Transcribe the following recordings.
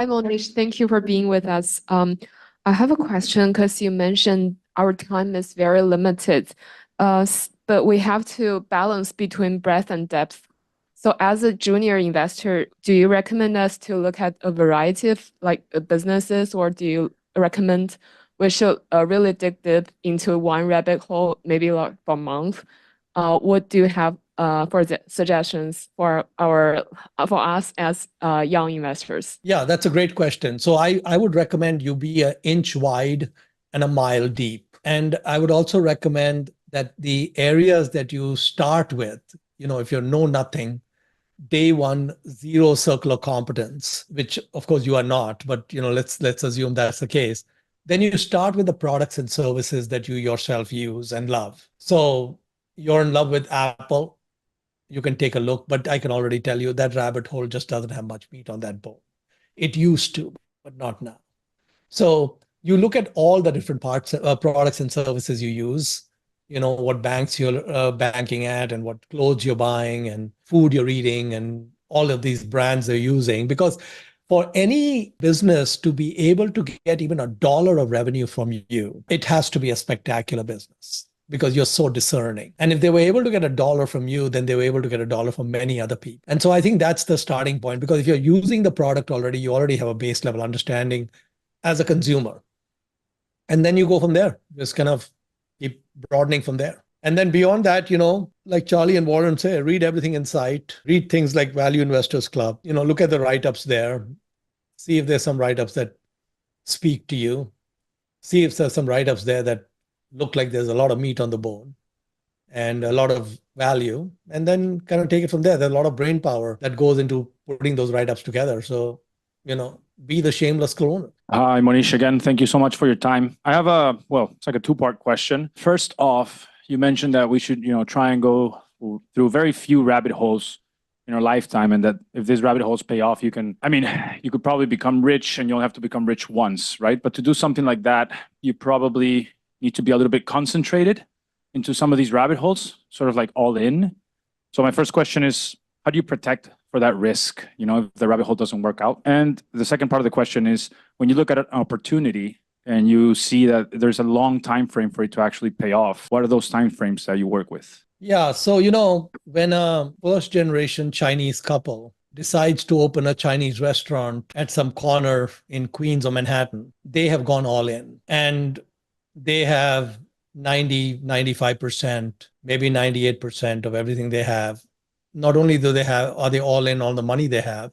Hi, Mohnish. Thank you for being with us. I have a question because you mentioned our time is very limited, but we have to balance between breadth and depth. So as a junior investor, do you recommend us to look at a variety of businesses, or do you recommend we should really dig deep into one rabbit hole, maybe like for a month? What do you have for the suggestions for us as young investors? Yeah, that's a great question. So I would recommend you be an inch wide and a mile deep. And I would also recommend that the areas that you start with, if you know nothing, day one, zero circle of competence, which of course you are not, but let's assume that's the case. Then you start with the products and services that you yourself use and love. So you're in love with Apple, you can take a look, but I can already tell you that rabbit hole just doesn't have much meat on that bone. It used to, but not now. So you look at all the different parts, products and services you use, what banks you're banking at and what clothes you're buying and food you're eating and all of these brands they're using. Because for any business to be able to get even $1 of revenue from you, it has to be a spectacular business because you're so discerning. And if they were able to get $1 from you, then they were able to get $1 from many other people. And so I think that's the starting point, because if you're using the product already, you already have a base level understanding as a consumer. And then you go from there, just kind of keep broadening from there. And then beyond that, like Charlie and Warren say, read everything in sight, read things like Value Investors Club, look at the write-ups there, see if there's some write-ups that speak to you, see if there's some write-ups there that look like there's a lot of meat on the bone and a lot of value, and then kind of take it from there. There's a lot of brain power that goes into putting those write-ups together. So, be the shameless clone. Hi, Mohnish. Again, thank you so much for your time. I have it's like a two-part question. First off, you mentioned that we should, try and go through very few rabbit holes in our lifetime, and that if these rabbit holes pay off, you could probably become rich, and you'll have to become rich once, right? But to do something like that, you probably need to be a little bit concentrated into some of these rabbit holes, sort of like all in. So my first question is, how do you protect for that risk, if the rabbit hole doesn't work out? And the second part of the question is, when you look at an opportunity and you see that there's a long time frame for it to actually pay off, what are those time frames that you work with? Yeah, so when a first generation Chinese couple decides to open a Chinese restaurant at some corner in Queens or Manhattan, they have gone all in, and they have 95%, maybe 98% of everything they have. Not only are they all in on the money they have,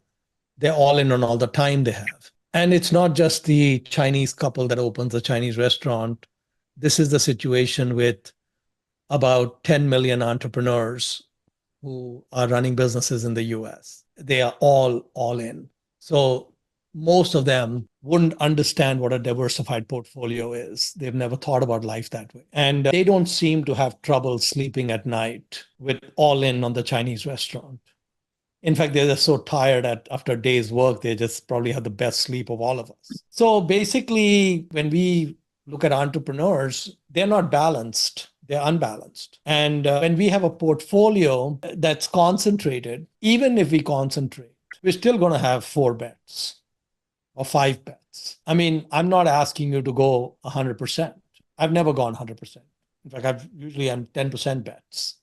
they're all in on all the time they have. And it's not just the Chinese couple that opens a Chinese restaurant. This is the situation with about 10 million entrepreneurs who are running businesses in the US. They are all in. So most of them wouldn't understand what a diversified portfolio is. They've never thought about life that way. And they don't seem to have trouble sleeping at night with all in on the Chinese restaurant. In fact, they're just so tired after a day's work, they just probably have the best sleep of all of us. So basically, when we look at entrepreneurs, they're not balanced. They're unbalanced. And when we have a portfolio that's concentrated, even if we concentrate, we're still going to have 4 bets or 5 bets. I'm not asking you to go 100%. I've never gone 100%. In fact, usually I'm 10% bets.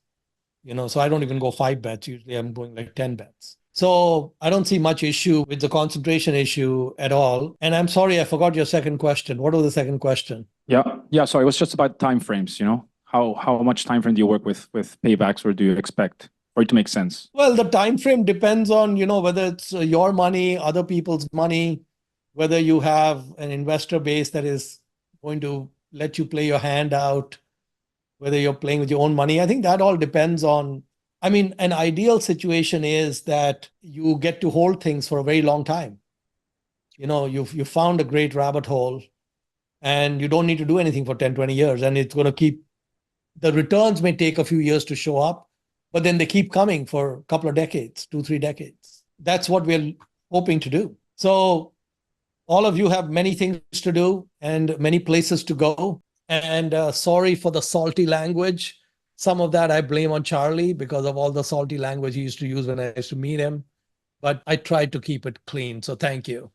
So I don't even go 5 bets. Usually I'm going like 10 bets. So I don't see much issue with the concentration issue at all. And I'm sorry, I forgot your second question. What was the second question? Yeah. Sorry, it was just about time frames. How much time frame do you work with paybacks, or do you expect for it to make sense? Well, the time frame depends on whether it's your money, other people's money, whether you have an investor base that is going to let you play your hand out, whether you're playing with your own money. I think that all depends on, an ideal situation is that you get to hold things for a very long time. You found a great rabbit hole and you don't need to do anything for 10, 20 years. And it's going to keep, the returns may take a few years to show up, but then they keep coming for a couple of decades, 2, 3 decades. That's what we're hoping to do. So all of you have many things to do and many places to go. And sorry for the salty language. Some of that I blame on Charlie because of all the salty language he used to use when I used to meet him. But I tried to keep it clean. So thank you.